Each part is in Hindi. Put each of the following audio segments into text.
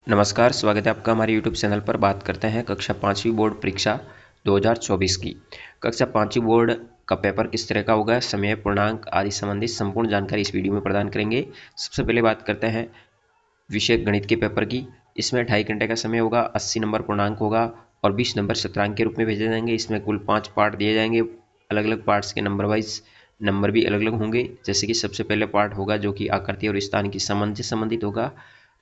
नमस्कार, स्वागत है आपका हमारे यूट्यूब चैनल पर। बात करते हैं कक्षा 5वीं बोर्ड परीक्षा 2024 की। कक्षा 5वीं बोर्ड का पेपर किस तरह का होगा, समय, पूर्णांक आदि संबंधित संपूर्ण जानकारी इस वीडियो में प्रदान करेंगे। सबसे पहले बात करते हैं विषय गणित के पेपर की। इसमें 2.5 घंटे का समय होगा, 80 नंबर पूर्णांक होगा और 20 नंबर शतरांक के रूप में भेजे जाएंगे। इसमें कुल 5 पार्ट दिए जाएंगे। अलग अलग पार्ट्स के नंबर वाइज नंबर भी अलग अलग होंगे। जैसे कि सबसे पहले पार्ट होगा जो कि आकृति और स्थान की संबंध से संबंधित होगा।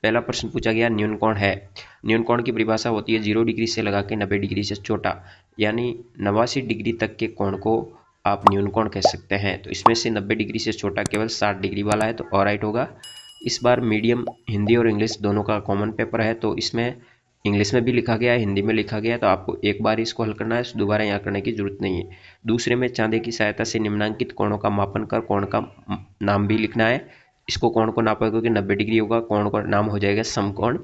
पहला प्रश्न पूछा गया, न्यून कोण है। न्यून कोण की परिभाषा होती है 0 डिग्री से लगा के 90 डिग्री से छोटा, यानी 89 डिग्री तक के कोण को आप न्यून कोण कह सकते हैं। तो इसमें से 90 डिग्री से छोटा केवल 60 डिग्री वाला है, तो ऑलराइट होगा। इस बार मीडियम हिंदी और इंग्लिश दोनों का कॉमन पेपर है, तो इसमें इंग्लिश में भी लिखा गया है, हिंदी में लिखा गया है, तो आपको एक बार इसको हल करना है, दोबारा यहाँ करने की जरूरत नहीं है। दूसरे में चांदी की सहायता से निम्नांकित कोणों का मापन कर कोण का नाम भी लिखना है। इसको कोण को नापा क्योंकि 90 डिग्री होगा, कोण का नाम हो जाएगा समकोण।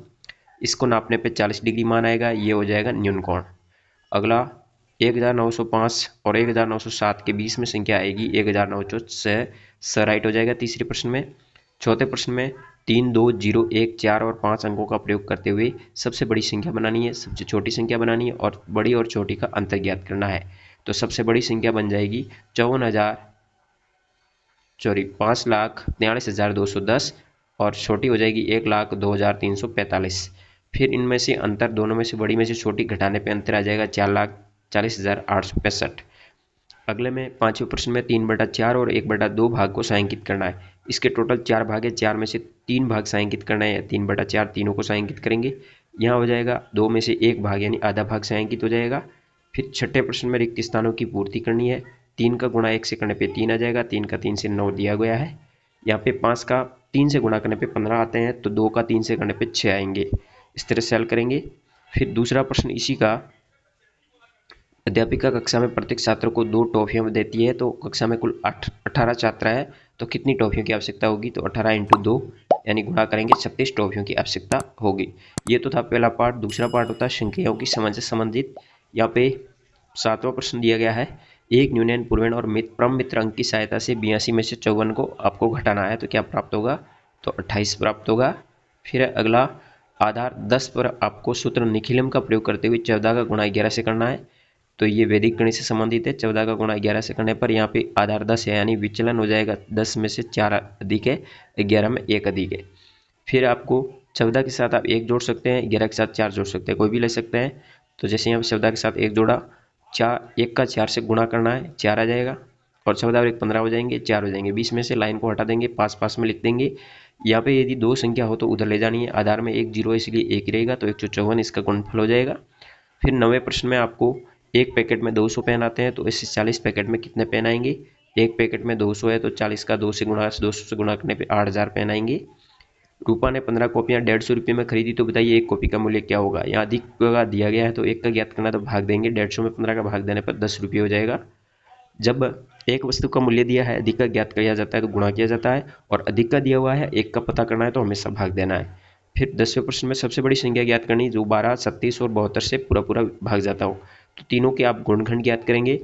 इसको नापने पे 40 डिग्री मान आएगा, ये हो जाएगा न्यून कोण। अगला 1905 और 1907 के बीच में संख्या आएगी 1906 राइट हो जाएगा तीसरे प्रश्न में। चौथे प्रश्न में 3, 2, 0, 1, 4 और 5 अंकों का प्रयोग करते हुए सबसे बड़ी संख्या बनानी है, सबसे छोटी संख्या बनानी है और बड़ी और छोटी का अंतर ज्ञात करना है। तो सबसे बड़ी संख्या बन जाएगी 5,43,210 और छोटी हो जाएगी 1,02,345। फिर इनमें से अंतर, दोनों में से बड़ी में से छोटी घटाने पे अंतर आ जाएगा 4,40,865। अगले में 5वें प्रश्न में 3/4 और 1/2 भाग को सायांकित करना है। इसके टोटल 4 भाग है, 4 में से 3 भाग सायांकित करना है, 3/4 तीनों को सायांकित करेंगे। यहाँ हो जाएगा 2 में से 1 भाग यानी आधा भाग सायांकित हो जाएगा। फिर छठे प्रश्न में रिक्त स्थानों की पूर्ति करनी है। 3 का गुणा 1 से करने पे 3 आ जाएगा, 3 का 3 से 9 दिया गया है। यहाँ पे 5 का 3 से गुणा करने पे 15 आते हैं, तो 2 का 3 से करने पे 6 आएंगे। इस तरह से हल करेंगे। फिर दूसरा प्रश्न इसी का, अध्यापिका कक्षा में प्रत्येक छात्र को 2 टॉफियां देती है, तो कक्षा में कुल 18 छात्र है, तो कितनी टॉफियों की आवश्यकता होगी, तो 18 × 2 यानी गुणा करेंगे 36 टॉफियों की आवश्यकता होगी। ये तो था पहला पार्ट। दूसरा पार्ट होता है संख्याओं की समझ से संबंधित। यहाँ पे 7वां प्रश्न दिया गया है, एक न्यूनयन, पूर्णांक और परम मित्र अंक की सहायता से 82 में से 54 को आपको घटाना है, तो क्या प्राप्त होगा, तो 28 प्राप्त होगा। फिर अगला आधार 10 पर आपको सूत्र निखिलम का प्रयोग करते हुए 14 का गुणा 11 से करना है, तो ये वैदिक गणित से संबंधित है। 14 का गुणा 11 से करने पर यहाँ पे आधार 10 है, यानी विचलन हो जाएगा 10 में से 4 अधिक है, 11 में 1 अधिक है। फिर आपको 14 के साथ आप 1 जोड़ सकते हैं, 11 के साथ 4 जोड़ सकते हैं, कोई भी ले सकते हैं। तो जैसे यहाँ पे 14 के साथ 1 जोड़ा, 1 का 4 से गुणा करना है, 4 आ जाएगा और 14 और 1 15 हो जाएंगे, 4 हो जाएंगे। 20 में से लाइन को हटा देंगे, पास पास में लिख देंगे। यहाँ पे यदि 2 संख्या हो तो उधर ले जानी है। आधार में 1 0 है, इसलिए 1 रहेगा, तो 154 इसका गुणनफल हो जाएगा। फिर 9वें प्रश्न में आपको एक पैकेट में 200 पेन आते हैं, तो इससे 40 पैकेट में कितने पेन आएंगे। एक पैकेट में 200 है, तो 40 का 200 से गुणा करने पे 8000 पेन आएंगे। रूपा ने 15 कॉपियाँ 150 रुपये में खरीदी, तो बताइए एक कॉपी का मूल्य क्या होगा। यहाँ अधिक का दिया गया है, तो एक का ज्ञात करना, तो भाग देंगे। 150 में 15 का भाग देने पर 10 रुपये हो जाएगा। जब एक वस्तु का मूल्य दिया है, अधिक का ज्ञात किया जाता है तो गुणा किया जाता है, और अधिक का दिया हुआ है, एक का पता करना है, तो हमेशा भाग देना है। फिर 10वें प्रश्न में सबसे बड़ी संख्या ज्ञात करनी, जो 12, 36 और 72 से पूरा पूरा भाग जाता हो। तो तीनों के आप गुणनखंड ज्ञात करेंगे।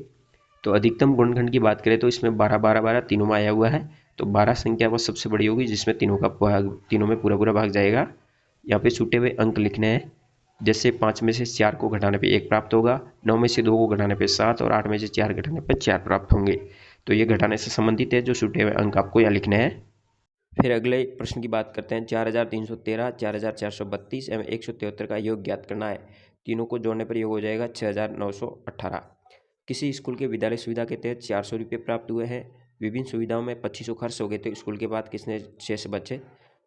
तो अधिकतम गुणनखंड की बात करें तो इसमें 12, 12, 12 तीनों में आया हुआ है, तो 12 संख्या वह सबसे बड़ी होगी जिसमें तीनों में पूरा पूरा भाग जाएगा। यहाँ पे छूटे हुए अंक लिखने हैं। जैसे 5 में से 4 को घटाने पे 1 प्राप्त होगा, 9 में से 2 को घटाने पे 7 और 8 में से 4 घटाने पे 4 प्राप्त होंगे। तो ये घटाने से संबंधित है, जो छूटे हुए अंक आपको यहाँ लिखने हैं। फिर अगले प्रश्न की बात करते हैं। 4313, 4432 एवं 173 का योग ज्ञात करना है। तीनों को जोड़ने पर योग हो जाएगा 6918। किसी स्कूल के विद्यालय सुविधा के तहत 400 रुपये प्राप्त हुए हैं। विभिन्न सुविधाओं में 2500 खर्च हो गए, तो स्कूल के बाद किसने शेष बचे,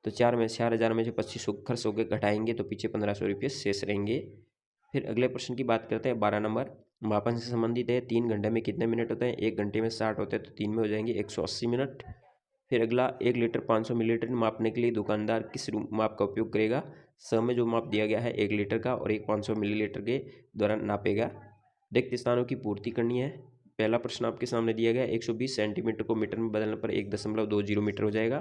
तो 4,000 में से 2500 खर्च हो गए, घटाएंगे तो पीछे 1500 रुपये शेष रहेंगे। फिर अगले प्रश्न की बात करते हैं। 12 नंबर मापन से संबंधित है। 3 घंटे में कितने मिनट होते हैं, 1 घंटे में 60 होते हैं, तो 3 में हो जाएंगे 180 मिनट। फिर अगला 1 लीटर 500 मिलीलीटर मापने के लिए दुकानदार किस माप का उपयोग करेगा। स में जो माप दिया गया है 1 लीटर का और एक 500 मिलीलीटर के द्वारा नापेगा। रिक्त स्थानों की पूर्ति करनी है। पहला प्रश्न आपके सामने दिया गया 120 सेंटीमीटर को मीटर में बदलने पर 1.20 मीटर हो जाएगा।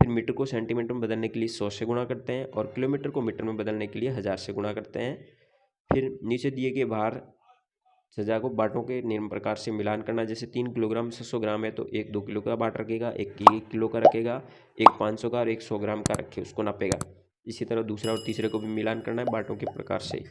फिर मीटर को सेंटीमीटर में बदलने के लिए 100 से गुणा करते हैं और किलोमीटर को मीटर में बदलने के लिए 1000 से गुणा करते हैं। फिर नीचे दिए गए भार सजा को बाटों के निम्न प्रकार से मिलान करना। जैसे 3 किलोग्राम 600 ग्राम है, तो एक 2 किलो का बाट रखेगा, एक 1 किलो का रखेगा, एक 500 का और एक 100 ग्राम का रखे, उसको नापेगा। इसी तरह दूसरा और तीसरे को भी मिलान करना है बाटों के प्रकार से।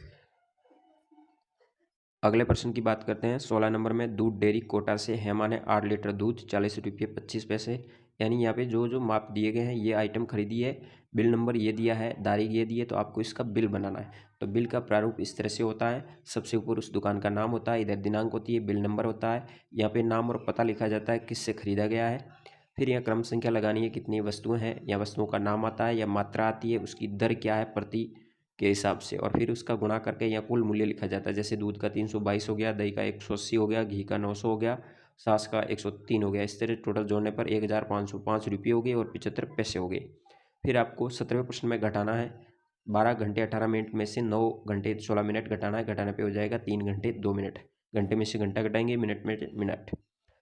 अगले प्रश्न की बात करते हैं 16 नंबर में, दूध डेयरी कोटा से हेमा ने 8 लीटर दूध 40 रुपये 25 पैसे, यानी यहाँ पे जो जो माप दिए गए हैं ये आइटम खरीदी है, बिल नंबर ये दिया है, तारीख ये दी है, तो आपको इसका बिल बनाना है। तो बिल का प्रारूप इस तरह से होता है, सबसे ऊपर उस दुकान का नाम होता है, इधर दिनांक होती है, बिल नंबर होता है, यहाँ पे नाम और पता लिखा जाता है किससे खरीदा गया है। फिर यहाँ क्रम संख्या लगानी है, कितनी वस्तुएं हैं, या वस्तुओं का नाम आता है या मात्रा आती है, उसकी दर क्या है प्रति के हिसाब से, और फिर उसका गुणा करके यहाँ कुल मूल्य लिखा जाता है। जैसे दूध का 322 हो गया, दही का 180 हो गया, घी का 900 हो गया, छाछ का 103 हो गया। इस तरह टोटल जोड़ने पर 1505 रुपये हो गए और 75 पैसे हो गए। फिर आपको 17वें प्रश्न में घटाना है, 12 घंटे 18 मिनट में से 9 घंटे 16 मिनट घटाना है, घटाने पे हो जाएगा 3 घंटे 2 मिनट। घंटे में से घंटा घटाएंगे, मिनट में मिनट।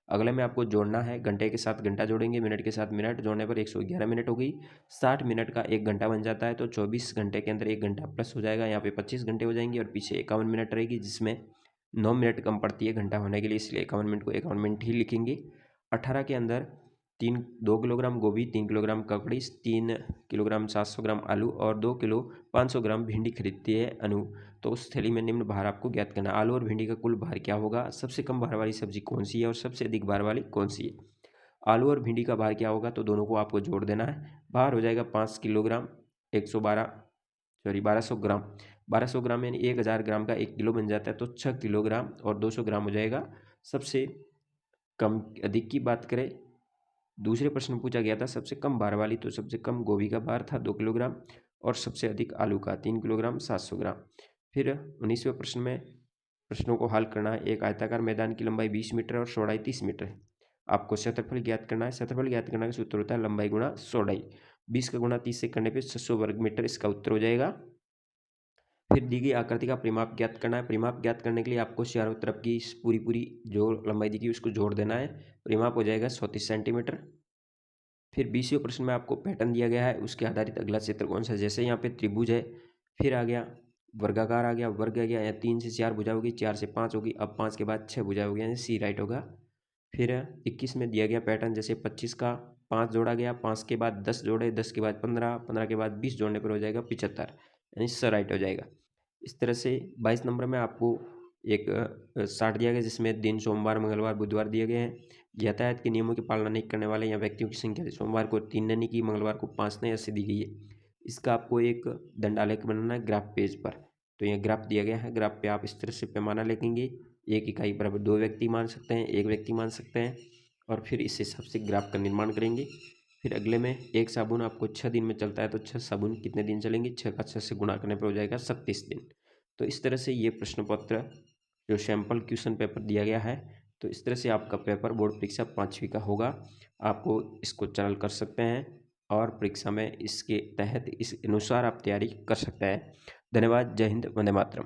अगले में आपको जोड़ना है, घंटे के साथ घंटा जोड़ेंगे, मिनट के साथ मिनट जोड़ने पर 111 मिनट हो गई। 60 मिनट का 1 घंटा बन जाता है, तो 24 घंटे के अंदर 1 घंटा प्लस हो जाएगा, यहाँ पे 25 घंटे हो जाएंगे, और पीछे 51 मिनट रहेगी, जिसमें 9 मिनट कम पड़ती है घंटा होने के लिए, इसलिए 51 मिनट को 51 मिनट ही लिखेंगे। 18 के अंदर 2 किलोग्राम गोभी, 3 किलोग्राम ककड़ी, 3 किलोग्राम 700 ग्राम आलू और 2 किलो 500 ग्राम भिंडी खरीदती है अनु। तो उस थैली में निम्न भार आपको ज्ञात करना है। आलू और भिंडी का कुल भार क्या होगा, सबसे कम भार वाली सब्जी कौन सी है और सबसे अधिक भार वाली कौन सी है। आलू और भिंडी का भार क्या होगा, तो दोनों को आपको जोड़ देना है। भार हो जाएगा 5 किलोग्राम 1200 ग्राम। 1200 ग्राम यानी 1000 ग्राम का 1 किलो बन जाता है, तो 6 किलोग्राम और 200 ग्राम हो जाएगा। सबसे कम अधिक की बात करें, दूसरे प्रश्न में पूछा गया था सबसे कम भार वाली, तो सबसे कम गोभी का भार था 2 किलोग्राम और सबसे अधिक आलू का 3 किलोग्राम 700 ग्राम। फिर 19वें प्रश्न में प्रश्नों को हल करना है। एक आयताकार मैदान की लंबाई 20 मीटर और चौड़ाई 30 मीटर है। आपको क्षेत्रफल ज्ञात करना है। क्षेत्रफल ज्ञात करने का सूत्र होता है लंबाई गुणा चौड़ाई। 20 का गुणा 30 से करने पे 600 वर्ग मीटर इसका उत्तर हो जाएगा। फिर दी गई आकृति का परिमाप ज्ञात करना है। परिमाप ज्ञात करने के लिए आपको चारों तरफ की पूरी जो लंबाई दी गई उसको जोड़ देना है। परिमाप हो जाएगा 34 सेंटीमीटर। फिर 20वें प्रश्न में आपको पैटर्न दिया गया है, उसके आधारित अगला क्षेत्र कौन सा है। जैसे यहाँ पे त्रिभुज है, फिर आ गया वर्गाकार, आ गया वर्ग, आ गया, या 3 से 4 भुजा होगी, 4 से 5 होगी, अब 5 के बाद 6 भुजा होगी, यानी सी राइट होगा। फिर 21 में दिया गया पैटर्न, जैसे 25 का 5 जोड़ा गया, 5 के बाद 10 जोड़े, 10 के बाद 15, 15 के बाद 20 जोड़ने पर हो जाएगा 75, यानी स राइट हो जाएगा। इस तरह से 22 नंबर में आपको एक चार्ट दिया गया, जिसमें दिन सोमवार मंगलवार बुधवार दिए गए हैं। यातायात के नियमों की पालना नहीं करने वाले या व्यक्तियों की संख्या थी। सोमवार को 3 ने नहीं की, मंगलवार को 5 ने, ऐसे दी गई है। इसका आपको एक दंडालेख बनाना है ग्राफ पेज पर। तो यह ग्राफ दिया गया है, ग्राफ पे आप इस तरह से पैमाना लेंगे, 1 इकाई बराबर 2 व्यक्ति मान सकते हैं, 1 व्यक्ति मान सकते हैं, और फिर इस हिसाब से ग्राफ का निर्माण करेंगे। फिर अगले में एक साबुन आपको 6 दिन में चलता है, तो 6 साबुन कितने दिन चलेंगे, 6 का 6 से गुणा करने पर हो जाएगा 37 दिन। तो इस तरह से ये प्रश्न पत्र जो सैम्पल क्वेश्चन पेपर दिया गया है, तो इस तरह से आपका पेपर बोर्ड परीक्षा 5वीं का होगा। आपको इसको चैनल कर सकते हैं और परीक्षा में इसके तहत इस अनुसार आप तैयारी कर सकते हैं। धन्यवाद। जय हिंद, वंदे मातरम।